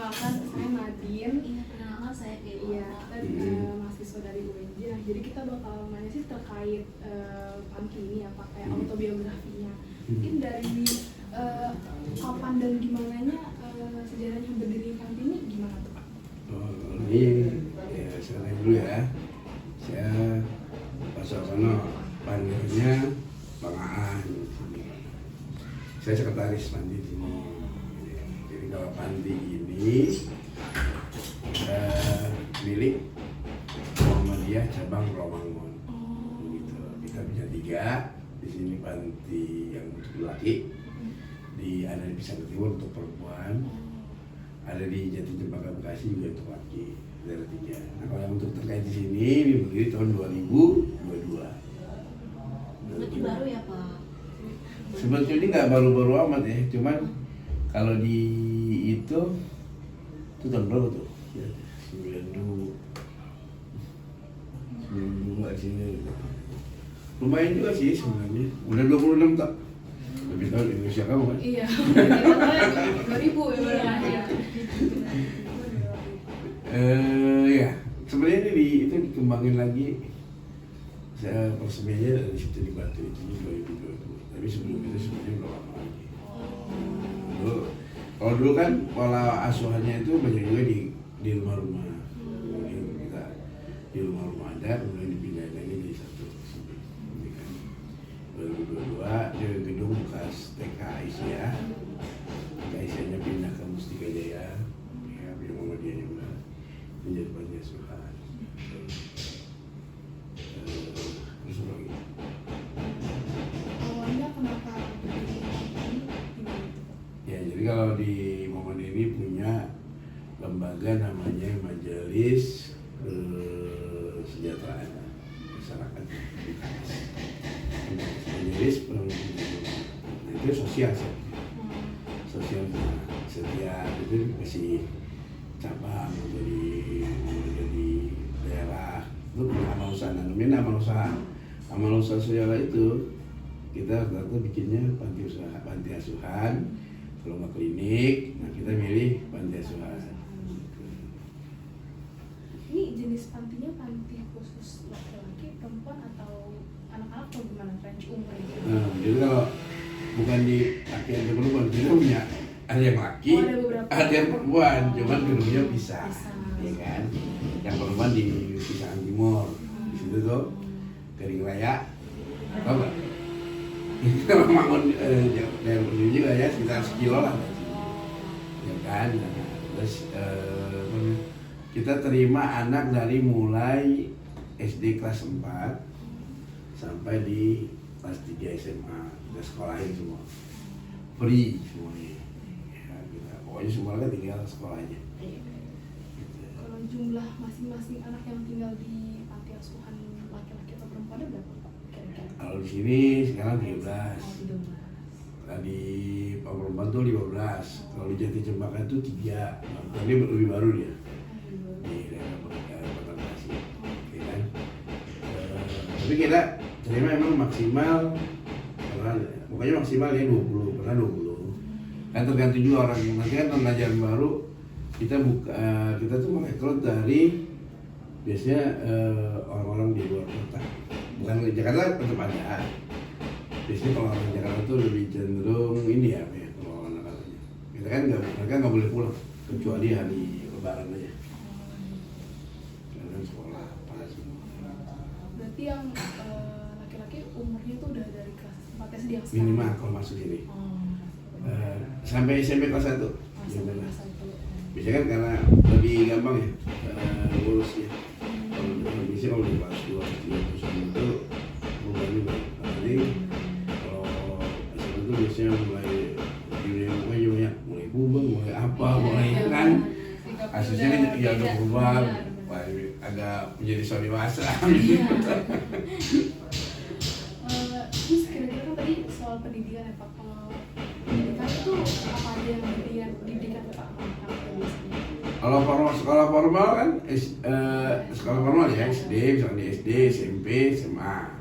perkenalkan, saya Nadine. Iya, perkenalkan saya Keiko. Iya, kita mahasiswa dari UNJ. Nah, jadi kita bakal nanya sih terkait panti ini ya, Pak, kayak autobiografinya. Mungkin dari kapan dan gimananya sejarahnya berdiri panti ini gimana tuh, Pak? Oh, ini ya saya tanya dulu ya. Saya Pak Sosono, panggilnya Bang Aan. Saya sekretaris panti di sini. Jadi kalau panti ini milik Muhammadiyah cabang Romangun. Gitu. Kita punya 3 di sini panti yang untuk laki, ada di Pisang Timur untuk perempuan, ada di Jati Cempaka Bekasi juga untuk laki. Ada 3. Nah kalau yang untuk terkait di sini ini berdiri tahun 2022. Berarti baru ya Pak? Sebetulnya nggak baru-baru amat ya, cuman kalau di itu tahun berapa tuh? 92 nggak sih? Lumayan juga sih sebenarnya. Udah 26 tak? Lebih tahu di Indonesia kamu kan? Iya, kita 2000 ya berarti ya. Ya, sebenarnya ini itu dikembangin lagi. Saya persemiannya dari situ dibantu itu 2022. Tapi sebelum itu sebenarnya udah lama lagi. Kalau dulu kan pola asuhannya itu banyak juga di rumah-rumah. Kemudian kita di rumah-rumah ada, kemudian dipindahin lagi di satu sini. Ini kan 2022 di gedung bekas TK Aisyah. TK Aisyahnya pindah ke Mustika Jaya. Ya, pindah Muhammadiyah juga menjadi panti asuhan. Terus lagi. Awalnya kenapa berdiri panti ini gimana tuh, Pak? Ya, jadi kalau di momen ini punya lembaga namanya Majelis Kesejahteraan Masyarakat UKS. Majelis nah, itu sosial sih. Sosial setiap itu dikasih cabang jadi daerah itu punya amal usaha, namanya amal usaha. Amal usaha sosial itu kita rata-rata bikinnya panti asuhan. Kalau nggak klinik, nah kita milih panti asuhan. Ini jenis pantinya panti khusus laki-laki, perempuan, atau anak-anak atau gimana? Range umur gitu? Nah, jadi kalau bukan di laki atau perempuan, kita punya ada yang laki, Oh, ada beberapa. ada yang perempuan, cuman gedungnya bisa, Bisa. ya kan? Yang perempuan di Pisang Timur, di situ tuh Kering Raya, tau nggak? Kita bangun daerah berdiri juga ya, sekitar 1 kilo lah, ya kan? Nah, terus kita terima anak dari mulai SD kelas 4 sampai di kelas 3 SMA, kita sekolahin semua, free semuanya. Ya, kita, pokoknya semuanya tinggal sekolahnya. Kalau jumlah masing-masing anak yang tinggal di panti asuhan laki-laki atau perempuan ada berapa, Pak? Kira-kira? Kalau di sini sekarang 13. Oh, 13. Tadi Pak Perempuan tuh 15. Kalau di Jati Cempaka itu 3. Nah, ini lebih baru dia. Di daerah Kota Bekasi, ya kan? Tapi kita terima emang maksimal, pokoknya maksimal ya 20, pernah 20. Kan tergantung juga orang yang nanti kan tahun ajaran baru kita tuh merekrut dari biasanya orang-orang di luar kota, bukan di Jakarta tetap ada. Biasanya kalau orang Jakarta tuh lebih cenderung ini ya, kalau anak-anaknya. Kita kan mereka nggak boleh pulang kecuali hari Lebaran aja. Karena sekolah apa semua. Berarti yang laki-laki umurnya tuh udah dari kelas 4 SD yang sekarang? Minimal kalau masuk ini. Oh, Sampai SMP kelas 1. sampai kelas 1. Biasanya kan karena lebih gampang ya ngurusnya. Biasanya kalau di kelas 2, 3, terus itu mulai juga. Jadi kalau SMP itu biasanya mulai banyak, mulai kubang, mulai apa, mulai kan. Kasusnya kan ya udah berubah, agak menjadi so dewasa. Terus kira-kira kan tadi soal pendidikan ya, Pak. Kalau pendidikan itu apa aja yang pendidikan Pak? Kalau sekolah formal kan sekolah formal ya SD, misalnya di SD, SMP, SMA.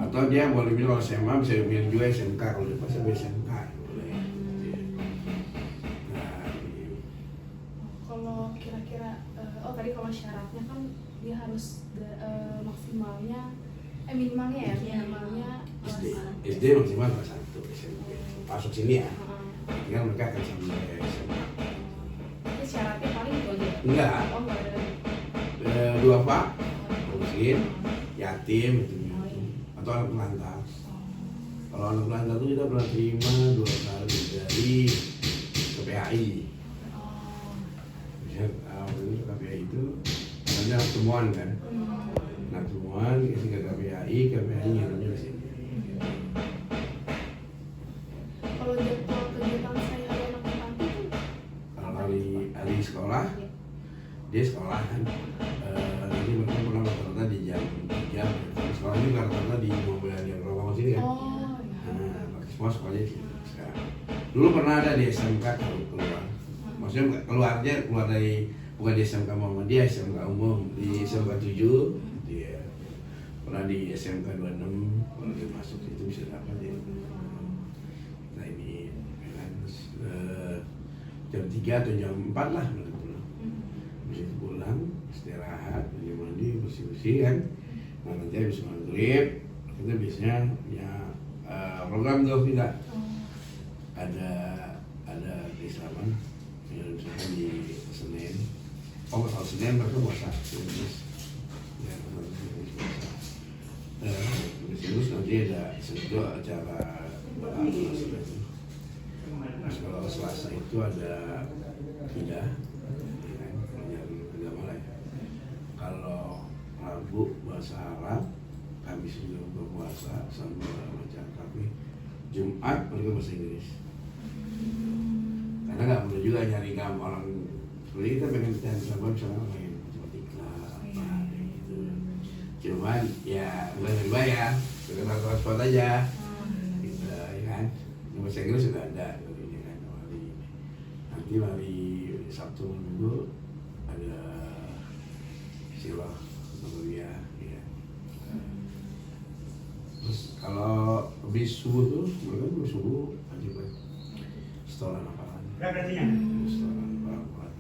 Atau dia boleh milih kalau SMA bisa milih juga SMK, kalau dia pas SMK boleh. Nah, kalau kira-kira tadi kalau syaratnya kan dia harus maksimalnya minimalnya ya, Iya. minimalnya SD maksimal kelas 1 SMP masuk sini ya. Tinggal mereka akan sampai SMA. Itu syaratnya paling itu aja. Enggak, Enggak ada. dua pak, miskin, yatim gitu, atau anak pelantar. Kalau anak pelantar itu kita pernah terima 2 kali dari KPAI. Misalnya waktu itu KPAI itu ada temuan kan, nah temuan kasih ke KPAI ngirimnya di sini. Kalau jadwal kegiatan sehari-hari anak panti itu Kalau hari sekolah, dia sekolah kan, nanti mereka pulang rata-rata di jam 3. Sekolah ini rata-rata di mobil yang Romangun sini kan. Nah, pakai semua sekolahnya di sini sekarang. Dulu pernah ada di SMK keluar, maksudnya keluar dari bukan di SMK Muhammadiyah, SMK umum di SMK 7, dia pernah di SMK 26, kalau dia masuk itu bisa dapat ya. Nah ini kan jam 3 atau jam 4 lah mereka pulang. Bisa pulang, istirahat, mandi, bersih-bersih kan. Nah nanti habis maghrib kita biasanya ya program tuh kita ada keislaman ya, misalkan di Senin. Kalau Senin mereka puasa, ya terus nanti ada Senin acara kalau Selasa itu ada tidak, yang agama lain. Kalau Rabu bahasa Arab, Kamis juga berpuasa sama baca kami. Jumat mereka bahasa Inggris. Karena nggak perlu juga nyari gambar orang seperti kita pengen sama misalnya main matematika apa gitu. Cuman ya bukan dibayar, sekedar transport aja. Gitu ya kan. Bahasa Inggris sudah ada. Nanti hari Sabtu Minggu ada silah Nabawiyah ya. Terus kalau habis subuh tuh mereka tuh subuh wajib setoran hafalan. Setoran hafalan.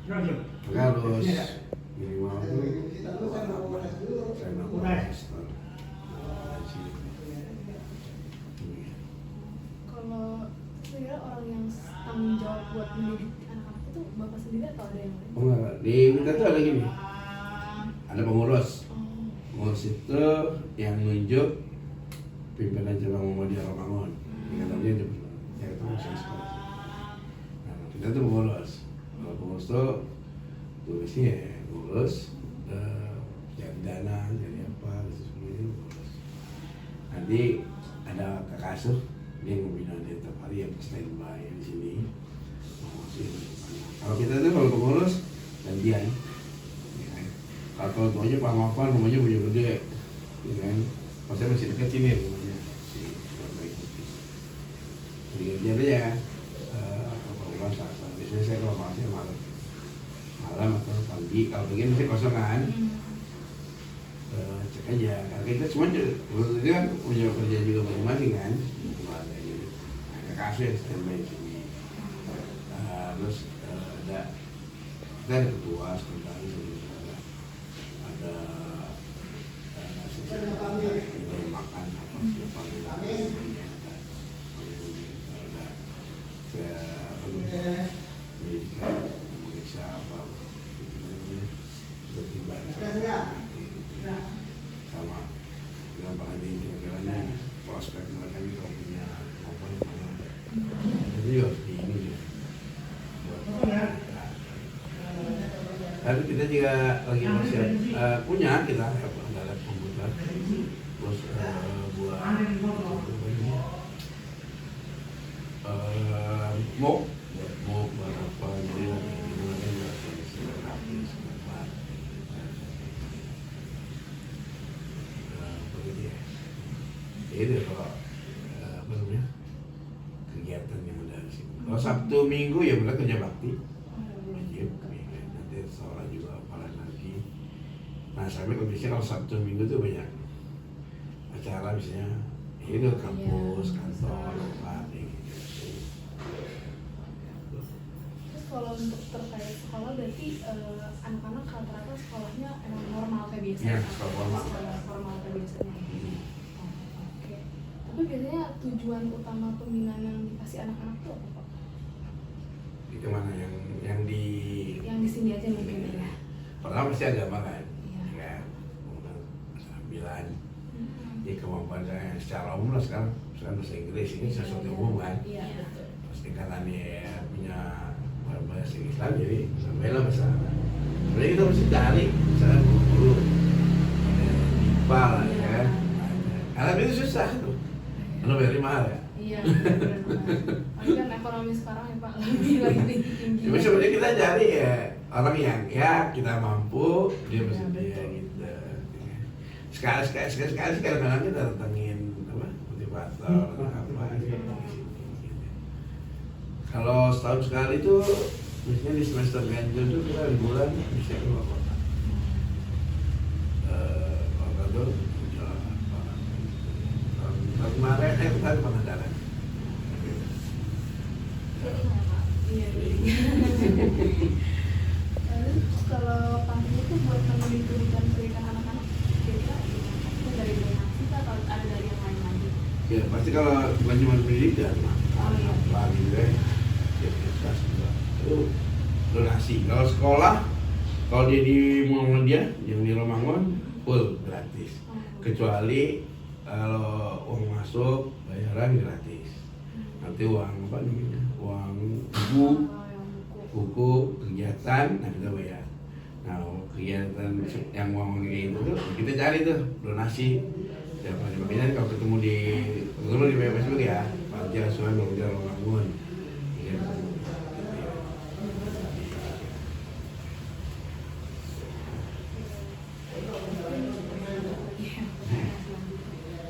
Mereka harus minimal tuh saya nambah setoran. kalau sebenarnya orang yang tanggung jawab buat mendidik anak-anak itu bapak sendiri atau ada yang lain? Oh enggak, di kita tuh ada gini, ada pengurus. Pengurus itu yang nunjuk pimpinan cabang Muhammadiyah Romangun. Katanya itu ya itu saya sekolah. Nah kita tuh pengurus. Kalau pengurus tuh tulisnya ya pengurus cari dana, cari apa, gitu semuanya pengurus. Nanti ada kakak asuh dia membina dia tiap hari yang standby di sini. Kalau kita tuh kalau pengurus gantian, ya kan? Kalau tuanya Pak Mafan rumahnya punya gede, ya kan? Kalau saya masih dekat sini rumahnya, jadi gantian aja. Kalau bukan saat biasanya saya kalau masih malam atau pagi, kalau pagi masih kosong kan, cek aja. Karena kita cuma itu kan punya kerja juga masing-masing kan. Kasus standby di sini. Terus ada kita ada ketua sekretaris, ada makan apa siapa memeriksa apa sudah tiba sama dengan Pak Hadi kira-kiranya prospek mereka ini kalau punya apa jadi harus ini ya. Tapi kita juga lagi masih punya kita ada komputer terus buat mock berapa jadi lagi digunakan buat grafis gambar begitu ya. Itu kalau apa namanya kegiatan yang ada di sini. Kalau Sabtu Minggu ya mulai kerja bakti wajib nanti sholat juga apalan lagi. Nah sampai kondisinya kalau Sabtu Minggu tuh banyak acara misalnya itu kampus, kantor, tempat gitu. Terus kalau untuk terkait sekolah berarti anak-anak rata-rata sekolahnya emang normal kayak biasa. Iya, ya? sekolah formal. Sekolah formal kayak biasanya. Oh, oke. Tapi biasanya tujuan utama pembinaan yang dikasih anak-anak itu apa Pak? Itu mana yang di Yang di sini aja mungkin ya. pertama pasti agama kan, Iya. ya, keterampilan, Hmm. ya kemampuan saya secara umum lah sekarang bahasa Inggris ini sesuatu yang umum kan. Iya betul. Pasti karena dia punya bahasa Islam jadi sampailah bahasa Arab. Sebenarnya kita mesti cari misalnya guru IPA lah ya kan. Arab itu susah tuh, karena very mahal ya. Iya benar. Tapi kan ekonomi sekarang ya Pak lagi tinggi. Cuma sebenarnya kita cari ya orang yang ya kita mampu dia Iya, bersedia betul. gitu. Sekali kadang-kadang kita datengin apa motivator apa gitu. Kalau setahun sekali tuh biasanya di semester ganjil tuh kita liburan bisa keluar kota. Kalau tuh jalan tahun kemarin kita ke Pangandaran. Jadi nggak Pak? Iya. Lalu kalau panti itu buat memenuhi kebutuhan pendidikan anak-anak kira-kira itu dari donasi atau ada dari yang lain lagi? Ya pasti kalau bukan cuma pendidikan, Oh, iya. apa gitu ya, universitas juga itu donasi. Kalau sekolah, kalau dia di Muhammadiyah yang di Romangun full gratis, kecuali kalau uang masuk bayaran gratis. Nanti uang apa namanya, uang buku, Oh, yang buku. buku kegiatan, nah kita bayar. Nah kegiatan yang uang kayak gitu tuh kita cari tuh donasi. Ya, makanya kalau ketemu di Facebook ya, Panti Asuhan Belajar Romangun. Ya,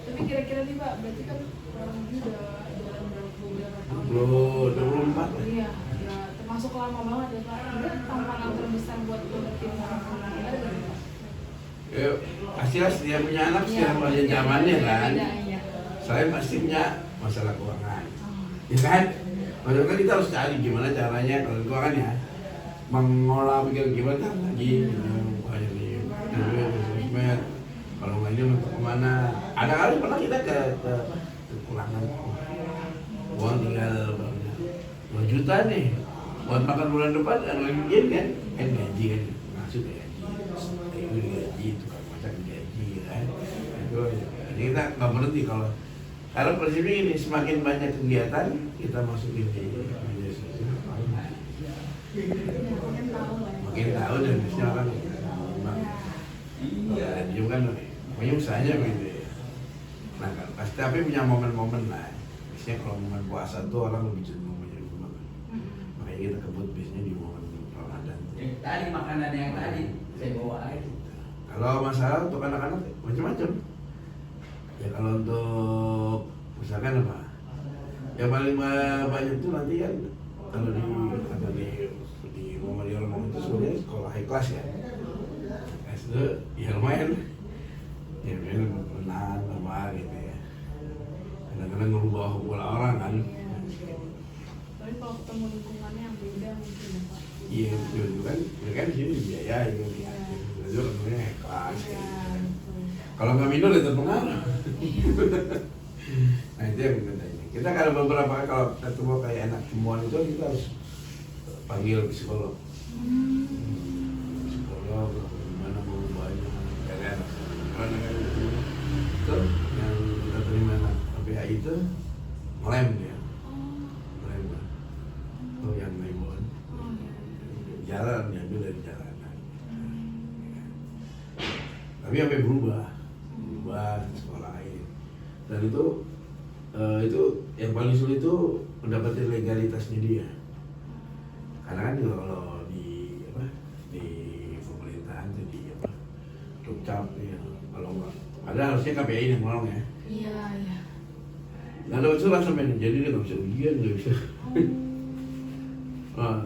Tapi kira-kira nih Pak, berarti kan orang ini udah jalan beberapa tahun. 24 lah. Iya, ya termasuk lama banget ya Pak. Sebenarnya tantangan terbesar buat tim orang ini ada nggak, Pak? Ya, pastilah setiap punya anak Iya, setiap ada zamannya kan. beda, iya. Saya pasti punya masalah keuangan, Oh. ya kan? Maksudnya kan kita harus cari gimana caranya kalau keuangan ya mengolah pikir gimana lagi banyak nih sosmed kalau nggak ini untuk kemana ada kali pernah kita kekurangan uang tinggal 2 juta nih buat makan bulan depan ada lagi kan gaji kan masuk ya gaji itu gaji tukang masak gaji kan itu jadi kita nggak berhenti kalau karena prinsipnya ini semakin banyak kegiatan kita masukin di media sosial Ya, mungkin tahu lah ya. makin tahu dan biasanya orang memang radio kan pokoknya usahanya begitu ya. Nah kan pasti tapi punya momen-momen lah biasanya kalau momen puasa tuh orang lebih cenderung banyak rumah makanya kita kebut biasanya di momen Ramadan Yang tadi makanan yang tadi saya bawa air. kalau masalah untuk anak-anak macam-macam ya kalau untuk misalkan apa yang paling banyak tuh nanti kan kalau di Muhammadiyah Romangun itu sebenarnya sekolah high class ya. Itu ya lumayan. Ya lumayan menang apa gitu ya. Kadang-kadang merubah pola orang kan. Tapi kalau ketemu lingkungannya yang beda mungkin ya Pak. Iya betul kan. Ya kan di sini biaya itu Iya. ya. Itu namanya high class. Iya, betul. Kalau nggak minum ya terpengaruh. Nah itu yang kita ini. Kita kalau beberapa kalau ketemu kayak anak temuan itu kita harus panggil psikolog. Psikolog gimana merubahnya dari anak itu yang kita terima anak KPI itu ngelem dia ngelem tuh yang lemon Oh, iya. jalan diambil dari jalanan tapi sampai berubah ke sekolah lain dan itu yang paling sulit itu mendapatkan legalitasnya dia karena kan juga kalau di pemerintahan jadi apa dukcap ya kalau nggak ada harusnya KPI yang nolong ya Iya, iya. nggak ada surat sampai jadi dia nggak bisa ujian nggak bisa nah,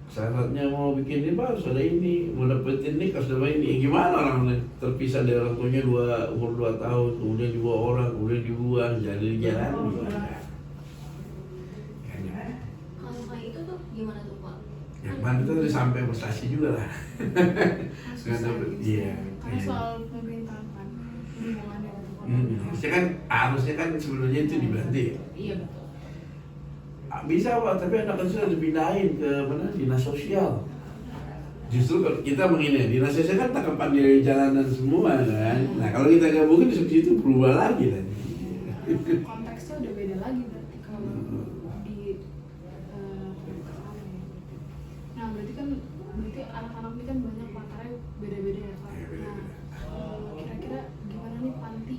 syaratnya mau bikin ini Pak, harus ada ini mau dapetin ini harus ada ini gimana orang terpisah dari orang tuanya umur 2 tahun kemudian dibawa orang kemudian dibuang jadi di jalan gimana Kalau kayak itu tuh gimana tuh Pak? Ya, Kan Mana itu udah sampai prestasi juga lah. Susah dapet, gitu. iya. Karena Iya. soal pemerintahan kan hubungannya Harusnya kan sebenarnya itu dibantu ya. Iya betul. Bisa Pak, tapi anak kecil dipindahin ke mana, dinas sosial. Justru kalau kita begini, dinas sosial kan tangkapan dari jalanan semua kan. Nah kalau kita gabungin di situ berubah lagi kan. konteksnya udah beda lagi berarti kalau di pemerintahan ya. Nah berarti anak-anak ini kan banyak latarnya beda-beda ya Pak. Iya, beda-beda. Nah kira-kira gimana nih Panti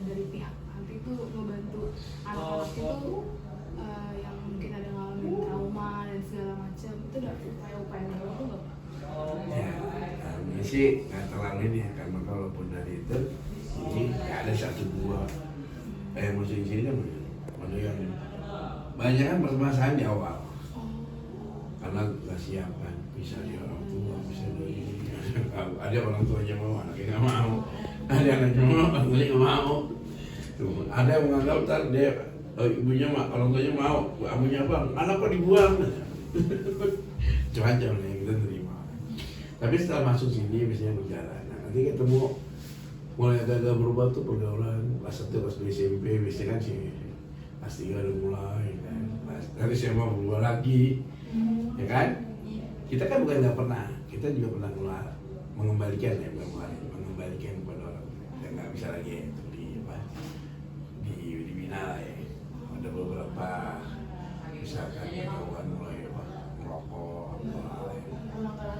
dari pihak Panti itu ngebantu anak-anak itu yang mungkin ada ngalamin trauma dan segala macam, itu ada upaya-upaya yang itu nggak Pak? Ya, kami sih nggak terlalu ini ya, karena kalaupun dari itu ini ya ada satu dua maksudnya di sini kan ada yang banyak kan permasalahan di awal karena nggak siap kan, bisa di orang tua, bisa dari ada orang tuanya mau, anaknya nggak mau, ada anaknya mau, orang tuanya nggak mau. Tuh, ada yang menganggap ntar dia ibunya orang tuanya mau, abunya bang, anak kok dibuang? Macam-macam lah yang kita terima. Tapi setelah masuk sini biasanya berjalan. Nah, nanti ketemu mulai agak berubah tuh pergaulan kelas 1, kelas 2 SMP biasanya kan sih kelas 3 udah mulai kan. Dari SMA berubah lagi, ya kan? Kita kan bukan nggak pernah, kita juga pernah mengembalikan ya, mengembalikan kepada orang yang nggak bisa lagi itu dibina lah ya. Ada beberapa misalkan kawan mulai merokok apa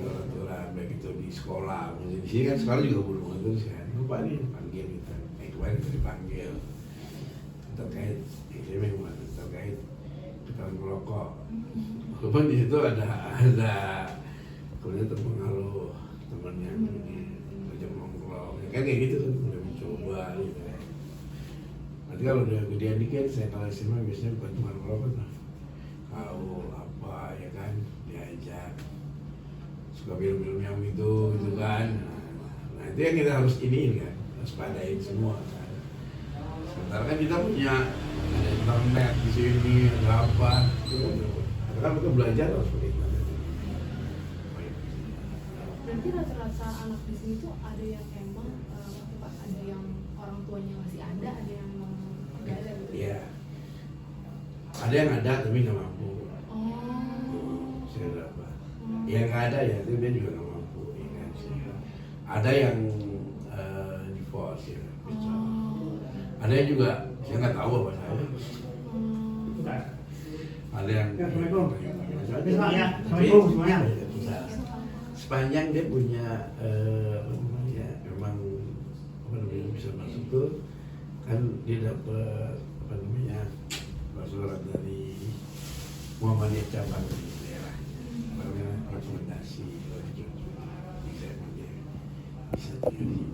aturan baik itu di sekolah, di sini kan sekolah juga belum terus kan, lupa nih panggil kita, kemarin itu dipanggil terkait terkait ketahuan merokok. Walaupun di situ ada kemudian terpengaruh temannya macam nongkrong, kan kayak gitu kan udah mencoba gitu kan. Nanti kalau udah gedean dikit, saya kalau SMA biasanya bukan cuma merokok lah, kau apa ya kan, diajak suka film-film yang gitu kan. Nah itu yang kita harus iniin kan, harus padain semua kan. Sementara kan kita punya ada internet di sini, ada apa, kan kita belajar harus seperti itu. Berarti rata-rata anak di sini tuh ada yang emang Pak, ada yang orang tuanya masih ada yang nggak ada gitu. Iya. Ada yang ada tapi nggak mampu. Saya berapa? Yang nggak ada ya itu dia juga nggak mampu. Ya kan? Ada yang divorce ya, bisa. Ada yang juga saya nggak tahu apa saya. Ada yang Assalamualaikum semuanya. Sepanjang dia punya apa namanya, memang apa namanya bisa masuk tuh kan dia dapat apa namanya surat dari Muhammadiyah cabang di daerah, namanya rekomendasi bisa dia bisa tinggal di sini.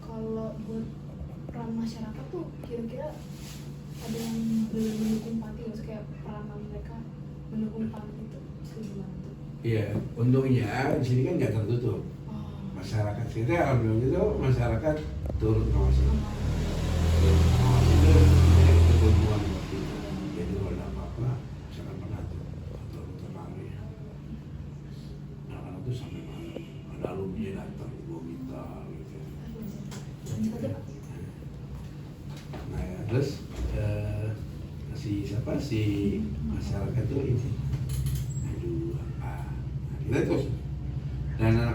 Kalau buat peran masyarakat tuh kira-kira ada yang benar mendukung Panti, maksudnya kayak peranan mereka mendukung Panti itu gimana tuh? Iya, untungnya di sini kan nggak tertutup. Masyarakat kita alhamdulillah itu masyarakat turut ngawasi. Ngawasi itu ya ketentuan waktu itu. Jadi kalau ada apa-apa, misalkan pernah tuh turut tenang ya. Anak-anak tuh sampai malam. Ada alumni datang, gua minta gitu. Nah ya, terus si masyarakat tuh ini, aduh apa? Nah, kita terus dan anak